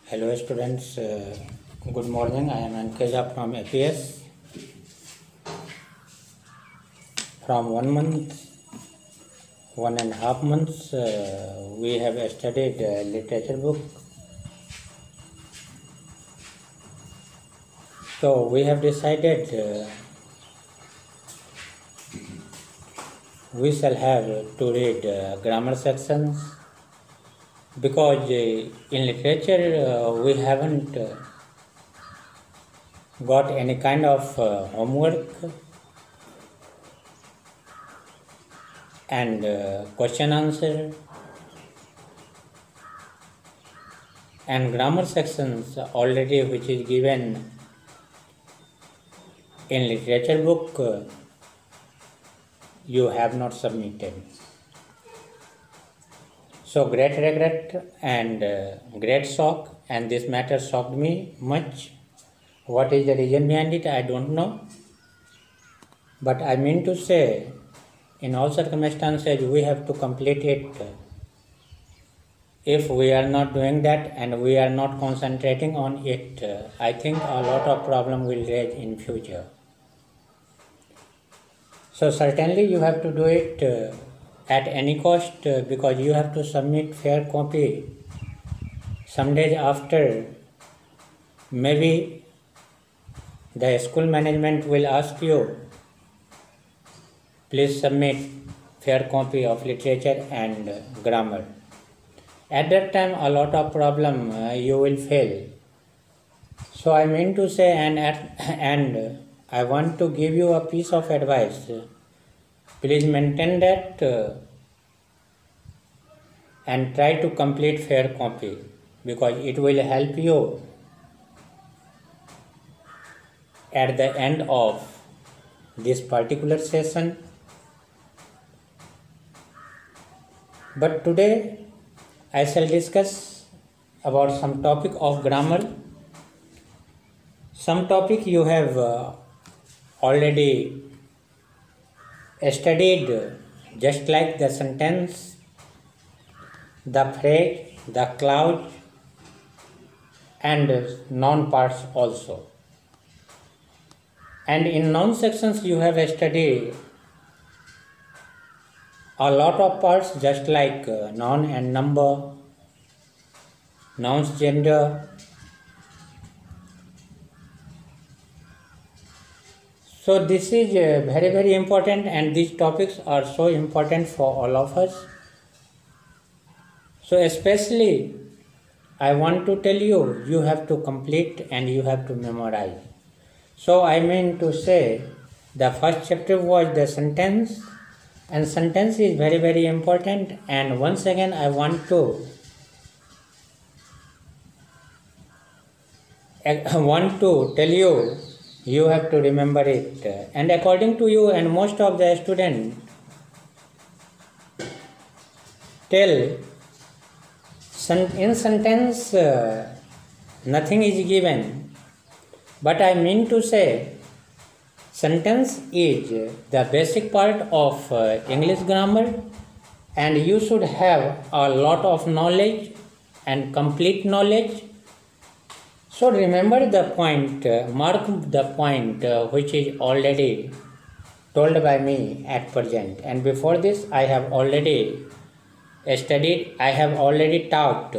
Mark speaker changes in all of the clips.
Speaker 1: Hello students, good morning. I am Ankeja from APS. From 1 month, 1.5 months, we have studied literature book. So we have decided we shall have to read grammar sections because in literature we haven't got any kind of homework and question answer and grammar sections already which is given in literature book you have not submitted. So great regret and great shock, and this matter shocked me much. What is the reason behind it, I don't know. But I mean to say, in all circumstances, we have to complete it. If we are not doing that and we are not concentrating on it, I think a lot of problem will raise in future. So certainly you have to do it at any cost because you have to submit fair copy some days after. Maybe the school management will ask you, please submit fair copy of literature and grammar. At that time a lot of problem you will fail. So I mean to say, and I want to give you a piece of advice. Please maintain that and try to complete fair copy because it will help you at the end of this particular session. But today I shall discuss about some topic of grammar. Some topic you have already studied, just like the sentence, the phrase, the clause, and noun parts also. And in noun sections you have studied a lot of parts, just like noun and number, noun's gender. So this is very, very important, and these topics are so important for all of us. So especially I want to tell you, you have to complete and you have to memorize. So I mean to say, the first chapter was the sentence, and sentence is very, very important. And once again I want to tell you, you have to remember it. And according to you and most of the students tell, in sentence nothing is given, but I mean to say sentence is the basic part of English grammar, and you should have a lot of knowledge and complete knowledge. So remember the point, mark the point which is already told by me at present. And before this I have already studied, I have already taught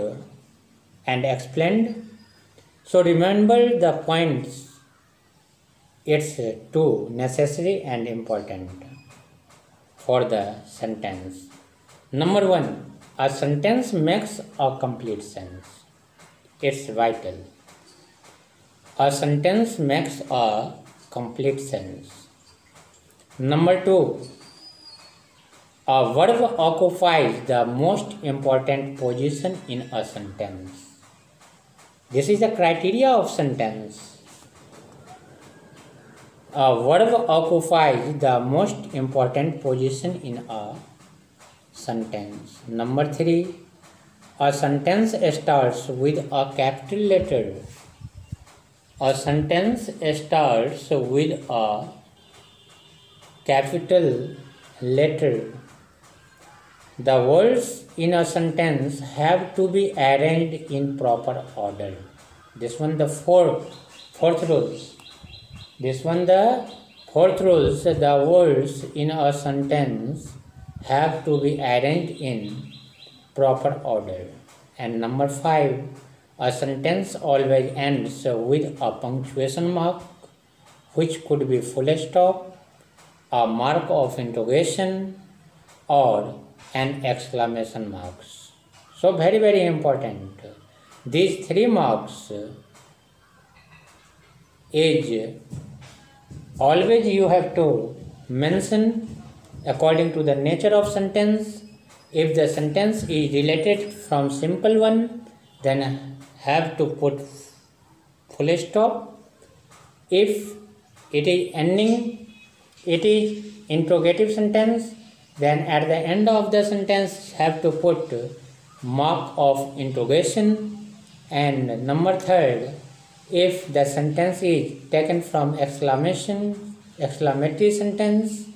Speaker 1: and explained. So remember the points, it's too necessary and important for the sentence. Number 1, a sentence makes a complete sense. It's vital. A sentence makes a complete sense. Number 2, a verb occupies the most important position in a sentence. This is the criteria of sentence. A verb occupies the most important position in a sentence. Number 3, a sentence starts with a capital letter. A sentence starts with a capital letter. The words in a sentence have to be arranged in proper order. This one the fourth rule. This one the fourth rule. The words in a sentence have to be arranged in proper order. And number 5, a sentence always ends with a punctuation mark, which could be full stop, a mark of interrogation, or an exclamation marks. So very important. These 3 marks is always you have to mention according to the nature of sentence. If the sentence is related from simple one, then have to put full stop. If it is ending, it is interrogative sentence, then at the end of the sentence have to put mark of interrogation. And number 3, if the sentence is taken from exclamatory sentence,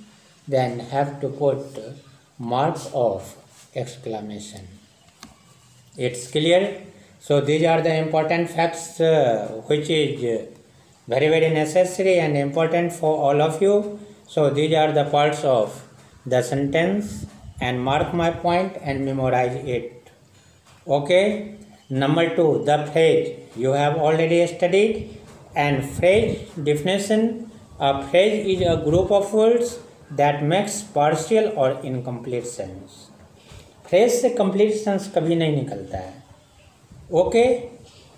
Speaker 1: then have to put mark of exclamation. It's clear? So these are the important facts which is very necessary and important for all of you. So these are the parts of the sentence, and mark my point and memorize it. Okay. Number 2, the phrase. You have already studied. And phrase definition. A phrase is a group of words that makes partial or incomplete sense. Phrase से complete sense कभी नहीं निकलता है. Okay,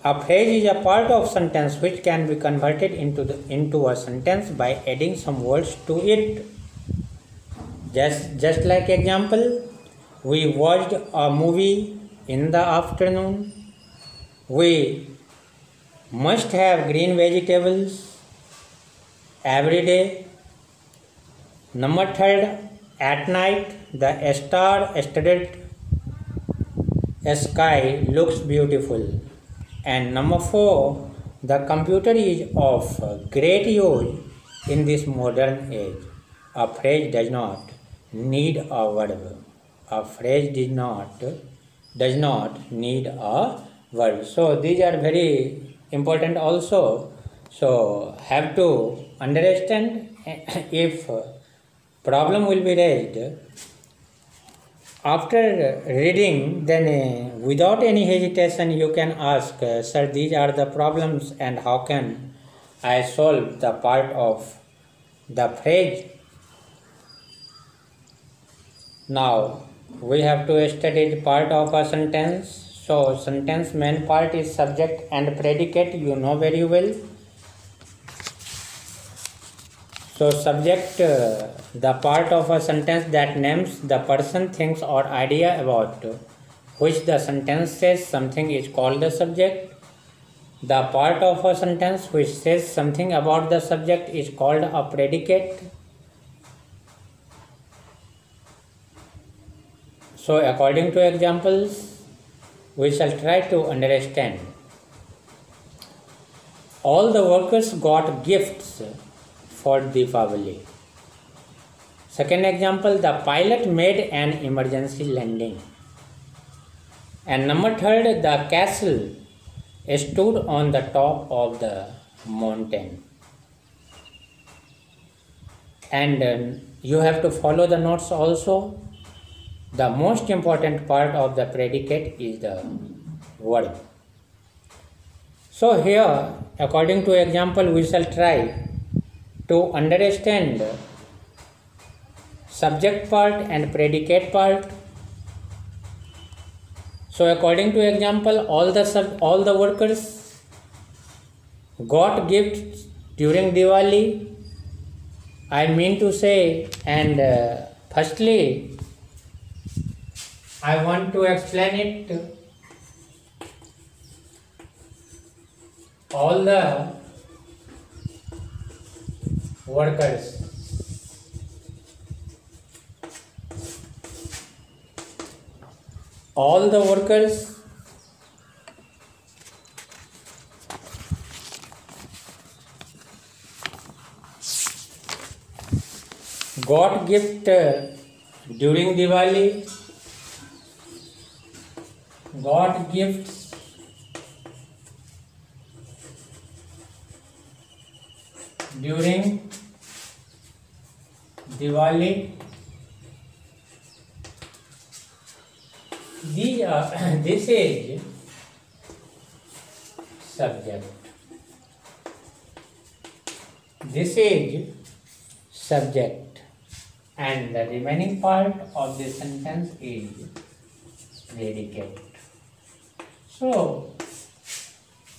Speaker 1: a phrase is a part of sentence which can be converted into a sentence by adding some words to it. Just like example, we watched a movie in the afternoon. We must have green vegetables every day. Number 3, at night the star-studded sky looks beautiful. And number 4, the computer is of great use in this modern age. A phrase does not need a verb. A phrase does not need a verb. So these are very important also. So have to understand. If problem will be raised after reading, then without any hesitation you can ask, sir, these are the problems and how can I solve the part of the phrase. Now we have to study the part of a sentence. So sentence main part is subject and predicate, you know very well. So subject, the part of a sentence that names the person, things or idea about which the sentence says something is called the subject. The part of a sentence which says something about the subject is called a predicate. So according to examples, we shall try to understand. All the workers got gifts for Deepavali. Second example, the pilot made an emergency landing. And number 3, the castle stood on the top of the mountain. And you have to follow the notes also. The most important part of the predicate is the verb. So here, according to example, we shall try to understand subject part and predicate part. So according to example, all the workers got gifts during Diwali. I mean to say, and firstly I want to explain it. All the workers got gift during Diwali. of gifts during Diwali. This is subject. This is subject, and the remaining part of the sentence is predicate. So,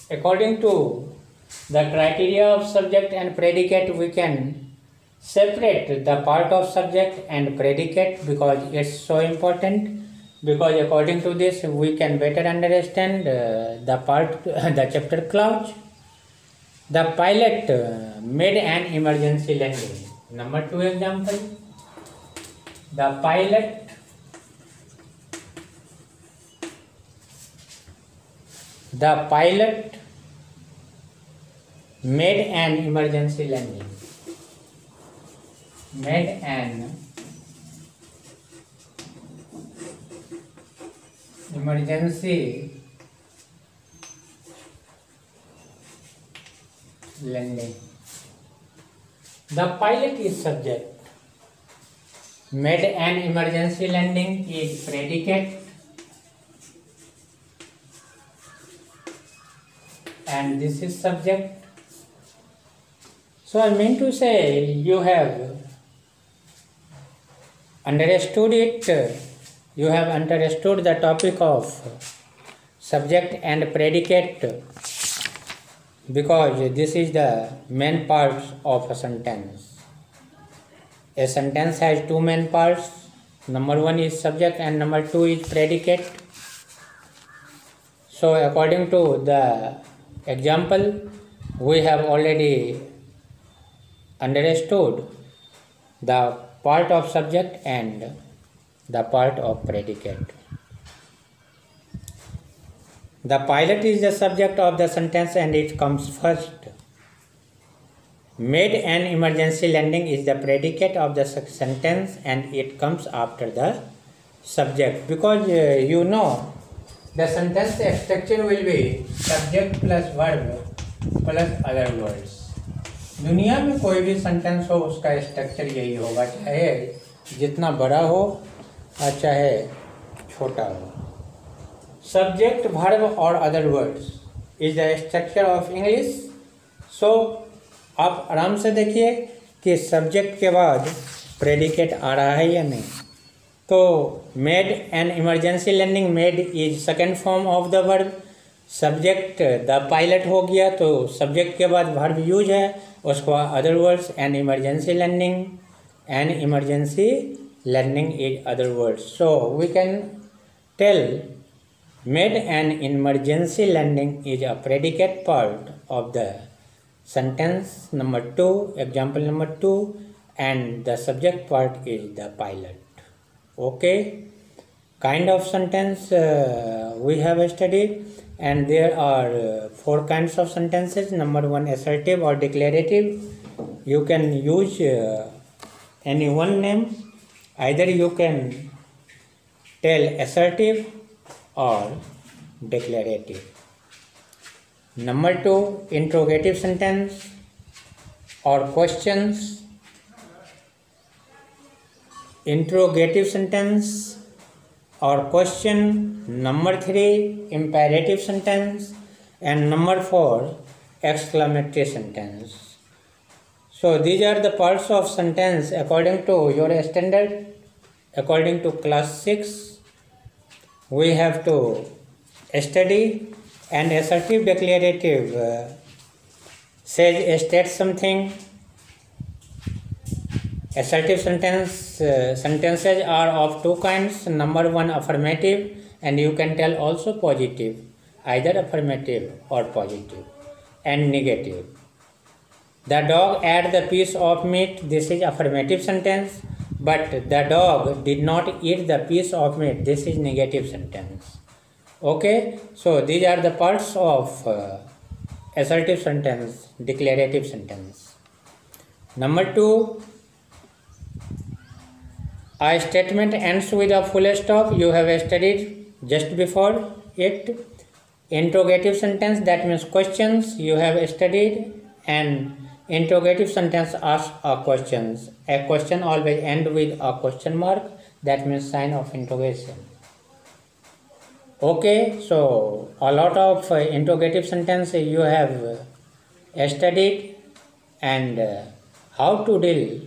Speaker 1: according to the criteria of subject and predicate, we can separate the part of subject and predicate because it's so important. Because according to this, we can better understand the chapter clouds. The pilot made an emergency landing. Number 2 example. The pilot made an emergency landing. Made an emergency landing. The pilot is subject. Made an emergency landing is predicate. And this is subject. So I mean to say you have understood it. You have understood the topic of subject and predicate because this is the main parts of a sentence. A sentence has two main parts. Number 1 is subject and number 2 is predicate. So according to the example, we have already understood the part of subject and the part of predicate. The pilot is the subject of the sentence and it comes first. Made an emergency landing is the predicate of the sentence and it comes after the subject. Because you know the sentence structure will be subject plus verb plus other words. दुनिया में कोई भी sentence हो उसका structure यही होगा, चाहे जितना बड़ा हो और चाहे छोटा हो. सब्जेक्ट वर्ब और other words is the structure of English. So आप आराम से देखिए कि सब्जेक्ट के बाद प्रेडिकेट आ रहा है या नहीं. तो made an emergency landing, made is second form of the verb. Subject the pilot हो गया तो सब्जेक्ट के बाद वर्ब यूज है, उसको other words an emergency landing. An emergency landing is other words. So we can tell made an emergency landing is a predicate part of the sentence number 2, example number 2, and the subject part is the pilot. Okay, kind of sentence we have studied, and there are 4 kinds of sentences. Number 1, assertive or declarative. You can use any one name. Either you can tell assertive or declarative. Number 2, interrogative sentence or questions. Interrogative sentence or question. Number 3, imperative sentence, and number 4, exclamatory sentence. So these are the parts of sentence according to your standard. According to class 6, we have to study. And assertive declarative states something. Assertive sentences are of 2 kinds. Number 1, affirmative, and you can tell also positive, either affirmative or positive. And negative. The dog ate the piece of meat. This is affirmative sentence. But the dog did not eat the piece of meat. This is negative sentence. Okay, so these are the parts of assertive sentence, declarative sentence. Number 2, a statement ends with a full stop. You have studied just before. it. Interrogative sentence, that means questions you have studied, and interrogative sentence asks a questions. A question always end with a question mark, that means sign of interrogation. Okay, so a lot of interrogative sentence you have studied, and how to deal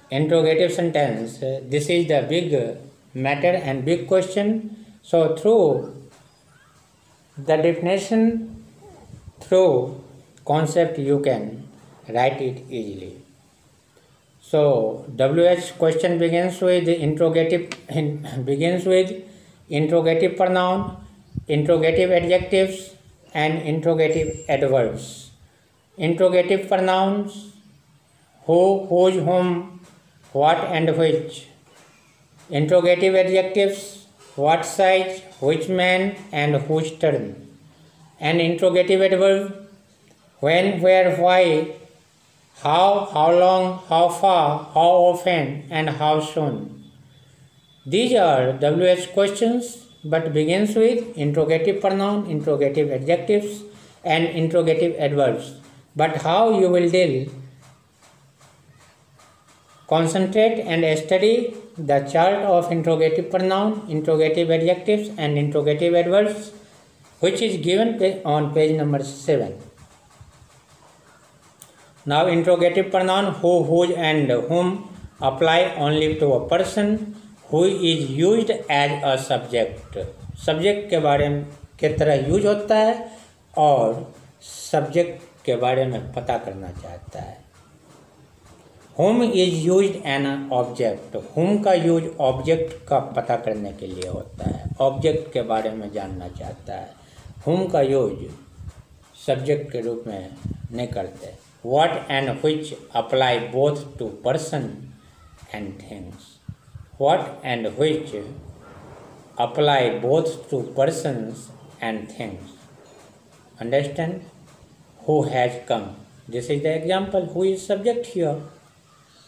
Speaker 1: interrogative sentence. This is the big matter and big question. So through the definition, through concept, you can write it easily. So WH question begins with interrogative pronoun, interrogative adjectives, and interrogative adverbs. Interrogative pronouns: who, whose, whom, what, and which. Interrogative adjectives: what size, which man, and whose turn. And interrogative adverb: when, where, why, how long, how far, how often, and how soon. These are WH questions, but begins with interrogative pronoun, interrogative adjectives, and interrogative adverbs. But how you will deal? Concentrate and study the chart of interrogative pronoun, interrogative adjectives, and interrogative adverbs, which is given on page number 7. Now, interrogative pronoun who, whose, and whom apply only to a person who is used as a subject. Subject के बारे में के तरह use होता है और subject के बारे में पता करना चाहता है. whom is used an object. whom का यूज ऑब्जेक्ट का पता करने के लिए होता है, ऑब्जेक्ट के बारे में जानना चाहता है. whom का यूज सब्जेक्ट के रूप में नहीं करते. what and which apply both to person and things. what and which apply both to persons and things. Understand? Who has come. This is the example. Who is subject here?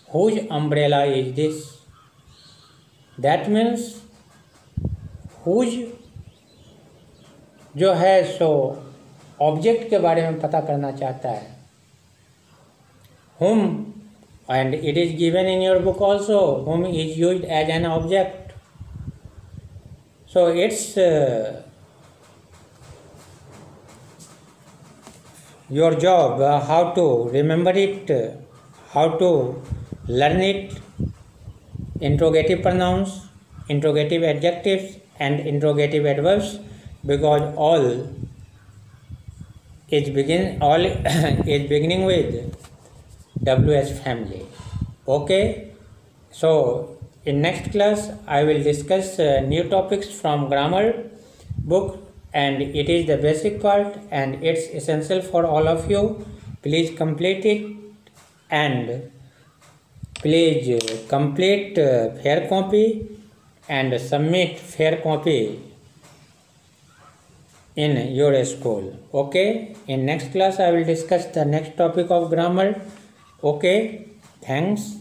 Speaker 1: Whose umbrella is this? That means whose जो है so object के बारे में पता करना चाहता है. whom, and it is given in your book also, whom is used as an object. So it's your job how to remember it, how to learn it. Interrogative pronouns, interrogative adjectives, and interrogative adverbs, because all is beginning with WH family. Okay, so in next class I will discuss new topics from grammar book, and it is the basic part and it's essential for all of you. Please complete it, and please complete fair copy and submit fair copy in your school. Okay, in next class I will discuss the next topic of grammar. Okay, thanks.